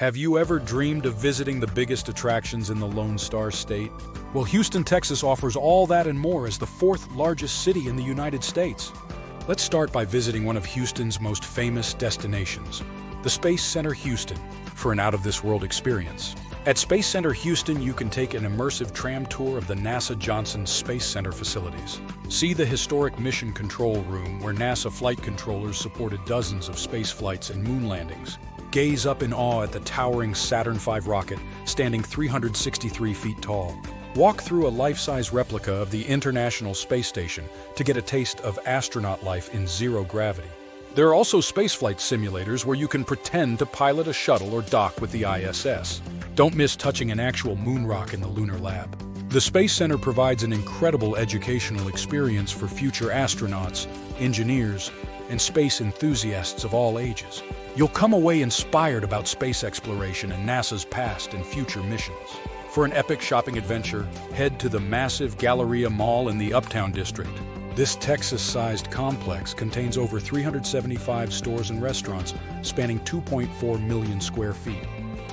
Have you ever dreamed of visiting the biggest attractions in the Lone Star State? Well, Houston, Texas offers all that and more as the fourth largest city in the United States. Let's start by visiting one of Houston's most famous destinations, the Space Center Houston, for an out-of-this-world experience. At Space Center Houston, you can take an immersive tram tour of the NASA Johnson Space Center facilities. See the historic Mission Control Room, where NASA flight controllers supported dozens of space flights and moon landings. Gaze up in awe at the towering Saturn V rocket, standing 363 feet tall. Walk through a life-size replica of the International Space Station to get a taste of astronaut life in zero gravity. There are also spaceflight simulators where you can pretend to pilot a shuttle or dock with the ISS. Don't miss touching an actual moon rock in the Lunar Lab. The Space Center provides an incredible educational experience for future astronauts, engineers, and space enthusiasts of all ages. You'll come away inspired about space exploration and NASA's past and future missions. For an epic shopping adventure, head to the massive Galleria Mall in the Uptown District. This Texas-sized complex contains over 375 stores and restaurants spanning 2.4 million square feet.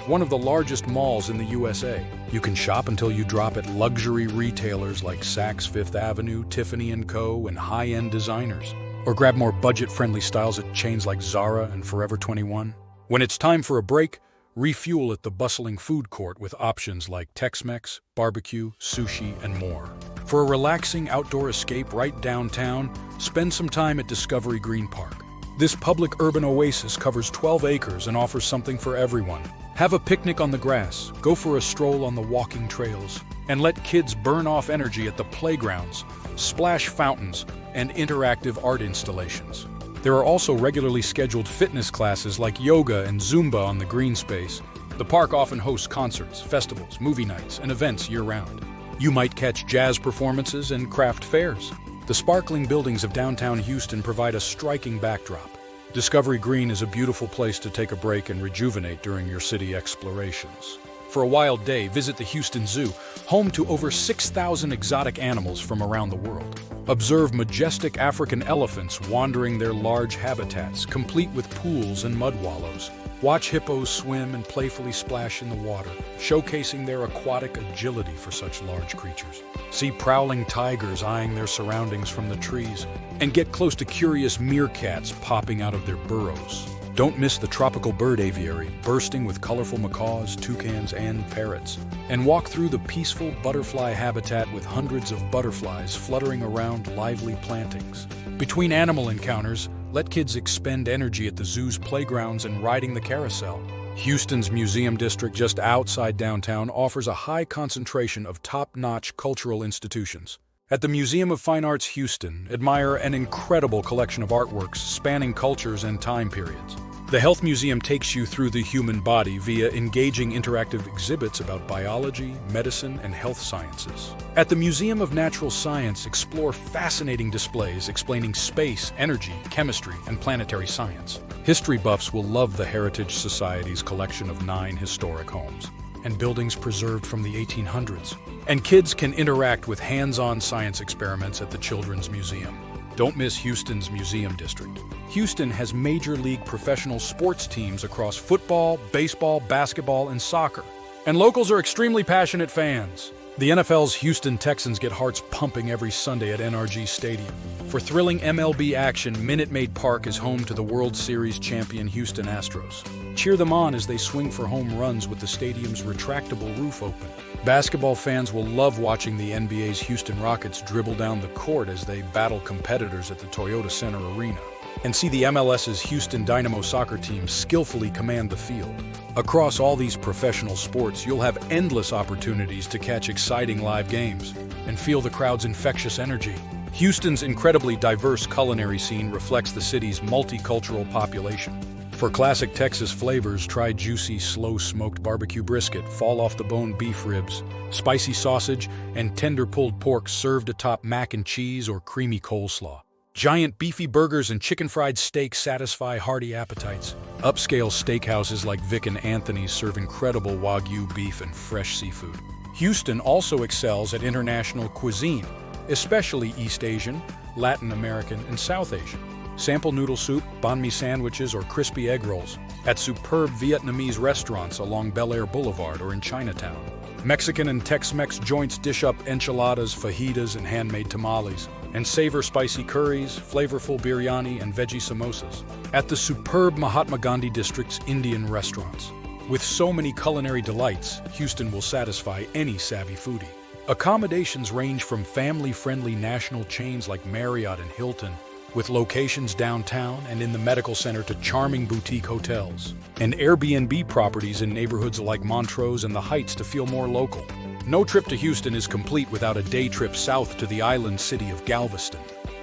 One of the largest malls in the USA. You can shop until you drop at luxury retailers like Saks Fifth Avenue, Tiffany & Co., and high-end designers. Or grab more budget-friendly styles at chains like Zara and Forever 21. When it's time for a break, refuel at the bustling food court with options like Tex-Mex, barbecue, sushi, and more. For a relaxing outdoor escape right downtown, spend some time at Discovery Green Park. This public urban oasis covers 12 acres and offers something for everyone. Have a picnic on the grass, go for a stroll on the walking trails, and let kids burn off energy at the playgrounds, splash fountains, and interactive art installations. There are also regularly scheduled fitness classes like yoga and Zumba on the green space. The park often hosts concerts, festivals, movie nights, and events year-round. You might catch jazz performances and craft fairs. The sparkling buildings of downtown Houston provide a striking backdrop. Discovery Green is a beautiful place to take a break and rejuvenate during your city explorations. For a wild day, visit the Houston Zoo, home to over 6,000 exotic animals from around the world. Observe majestic African elephants wandering their large habitats, complete with pools and mud wallows. Watch hippos swim and playfully splash in the water, showcasing their aquatic agility for such large creatures. See prowling tigers eyeing their surroundings from the trees, and get close to curious meerkats popping out of their burrows. Don't miss the tropical bird aviary, bursting with colorful macaws, toucans, and parrots. And walk through the peaceful butterfly habitat with hundreds of butterflies fluttering around lively plantings. Between animal encounters, let kids expend energy at the zoo's playgrounds and riding the carousel. Houston's Museum District, just outside downtown, offers a high concentration of top-notch cultural institutions. At the Museum of Fine Arts Houston, admire an incredible collection of artworks spanning cultures and time periods. The Health Museum takes you through the human body via engaging interactive exhibits about biology, medicine, and health sciences. At the Museum of Natural Science, explore fascinating displays explaining space, energy, chemistry, and planetary science. History buffs will love the Heritage Society's collection of 9 historic homes and buildings preserved from the 1800s. And kids can interact with hands-on science experiments at the Children's Museum. Don't miss Houston's Museum District. Houston has major league professional sports teams across football, baseball, basketball, and soccer. And locals are extremely passionate fans. The NFL's Houston Texans get hearts pumping every Sunday at NRG Stadium. For thrilling MLB action, Minute Maid Park is home to the World Series champion Houston Astros. Cheer them on as they swing for home runs with the stadium's retractable roof open. Basketball fans will love watching the NBA's Houston Rockets dribble down the court as they battle competitors at the Toyota Center Arena. And see the MLS's Houston Dynamo soccer team skillfully command the field. Across all these professional sports, you'll have endless opportunities to catch exciting live games and feel the crowd's infectious energy. Houston's incredibly diverse culinary scene reflects the city's multicultural population. For classic Texas flavors, try juicy, slow-smoked barbecue brisket, fall-off-the-bone beef ribs, spicy sausage, and tender pulled pork served atop mac and cheese or creamy coleslaw. Giant beefy burgers and chicken-fried steaks satisfy hearty appetites. Upscale steakhouses like Vic and Anthony's serve incredible Wagyu beef and fresh seafood. Houston also excels at international cuisine, especially East Asian, Latin American, and South Asian. Sample noodle soup, banh mi sandwiches, or crispy egg rolls at superb Vietnamese restaurants along Bel Air Boulevard or in Chinatown. Mexican and Tex-Mex joints dish up enchiladas, fajitas, and handmade tamales, and savor spicy curries, flavorful biryani, and veggie samosas at the superb Mahatma Gandhi District's Indian restaurants. With so many culinary delights, Houston will satisfy any savvy foodie. Accommodations range from family-friendly national chains like Marriott and Hilton, with locations downtown and in the medical center, to charming boutique hotels and Airbnb properties in neighborhoods like Montrose and the Heights to feel more local. No trip to Houston is complete without a day trip south to the island city of Galveston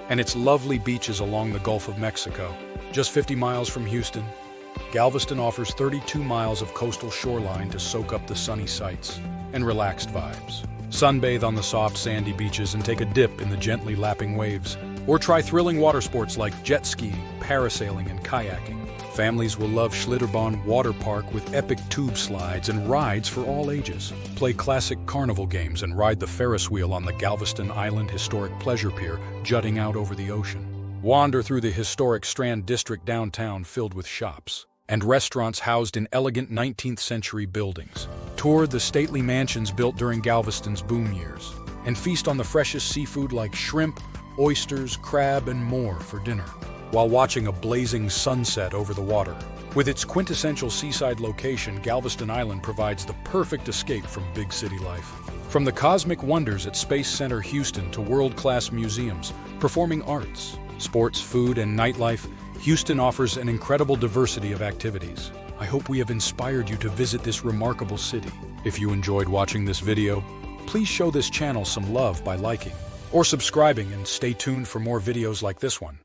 and its lovely beaches along the Gulf of Mexico. Just 50 miles from Houston, Galveston offers 32 miles of coastal shoreline to soak up the sunny sights and relaxed vibes. Sunbathe on the soft sandy beaches and take a dip in the gently lapping waves, or try thrilling water sports like jet skiing, parasailing, and kayaking. Families will love Schlitterbahn Waterpark with epic tube slides and rides for all ages. Play classic carnival games and ride the Ferris wheel on the Galveston Island Historic Pleasure Pier jutting out over the ocean. Wander through the historic Strand District downtown filled with shops and restaurants housed in elegant 19th century buildings. Tour the stately mansions built during Galveston's boom years and feast on the freshest seafood like shrimp, oysters, crab, and more for dinner, while watching a blazing sunset over the water. With its quintessential seaside location, Galveston Island provides the perfect escape from big city life. From the cosmic wonders at Space Center Houston to world-class museums, performing arts, sports, food, and nightlife, Houston offers an incredible diversity of activities. I hope we have inspired you to visit this remarkable city. If you enjoyed watching this video, please show this channel some love by liking or subscribing, and stay tuned for more videos like this one.